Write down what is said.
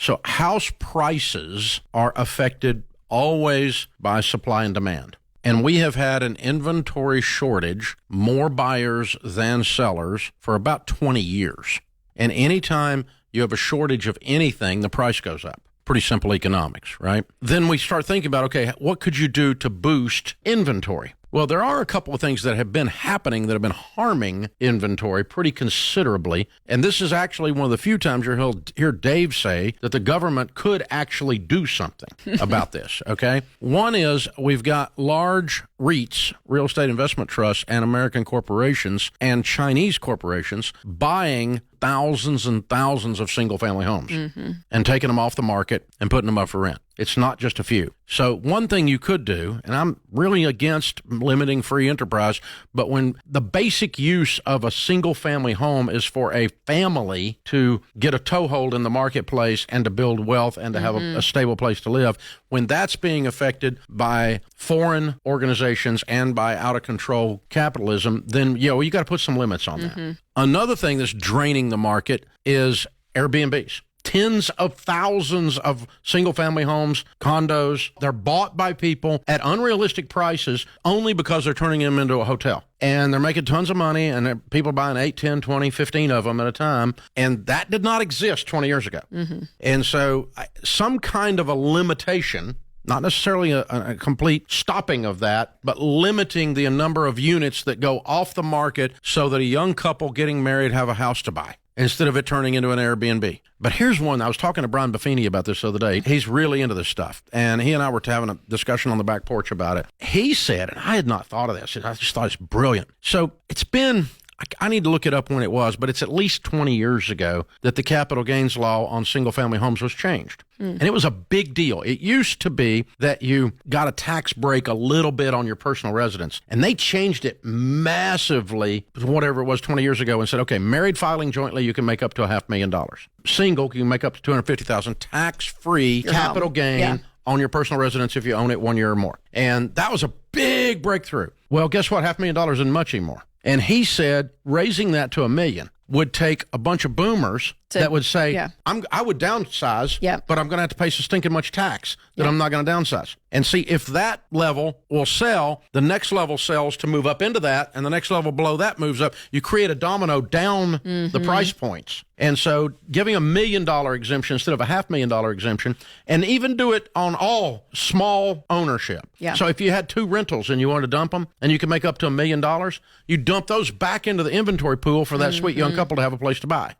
So house prices are affected always by supply and demand. And we have had an inventory shortage, more buyers than sellers, for about 20 years. And anytime you have a shortage of anything, the price goes up. Pretty simple economics, right? Then we start thinking about, okay, what could you do to boost inventory? Well, there are a couple of things that have been happening that have been harming inventory pretty considerably. And this is actually one of the few times you'll hear Dave say that the government could actually do something about this, okay? One is we've got large REITs, real estate investment trusts, and American corporations and Chinese corporations buying thousands and thousands of single-family homes and taking them off the market and putting them up for rent. It's not just a few. So one thing you could do, and I'm really against limiting free enterprise, but when the basic use of a single-family home is for a family to get a toehold in the marketplace and to build wealth and to have a stable place to live, when that's being affected by foreign organizations and by out-of-control capitalism, then, you got to put some limits on that. Another thing that's draining the market is Airbnbs. Tens of thousands of single-family homes, condos, they're bought by people at unrealistic prices only because they're turning them into a hotel. And they're making tons of money, and people are buying 8, 10, 20, 15 of them at a time. And that did not exist 20 years ago. And so some kind of a limitation, not necessarily a complete stopping of that, but limiting the number of units that go off the market so that a young couple getting married have a house to buy instead of it turning into an Airbnb. But here's one. I was talking to Brian Buffini about this the other day. He's really into this stuff. And he and I were having a discussion on the back porch about it. He said, and I had not thought of this, I just thought it's brilliant. So it's been, I need to look it up when it was, but it's at least 20 years ago that the capital gains law on single-family homes was changed. And it was a big deal. It used to be that you got a tax break a little bit on your personal residence, and they changed it massively, whatever it was 20 years ago, and said, okay, married filing jointly, you can make up to $500,000. Single, you can make up to $250,000, tax-free capital gain on your personal residence if you own it 1 year or more. And that was a big breakthrough. Well, guess what? $500,000 isn't much anymore. And he said raising that to $1 million would take a bunch of boomers that would say, I would downsize, but I'm going to have to pay so stinking much tax that I'm not going to downsize. And see, if that level will sell, the next level sells to move up into that, and the next level below that moves up. You create a domino down the price points. And so giving $1 million exemption instead of a $500,000 exemption, and even do it on all small ownership. So if you had 2 rentals and you wanted to dump them, and you can make up to $1 million, you dump those back into the inventory pool for that sweet young couple to have a place to buy.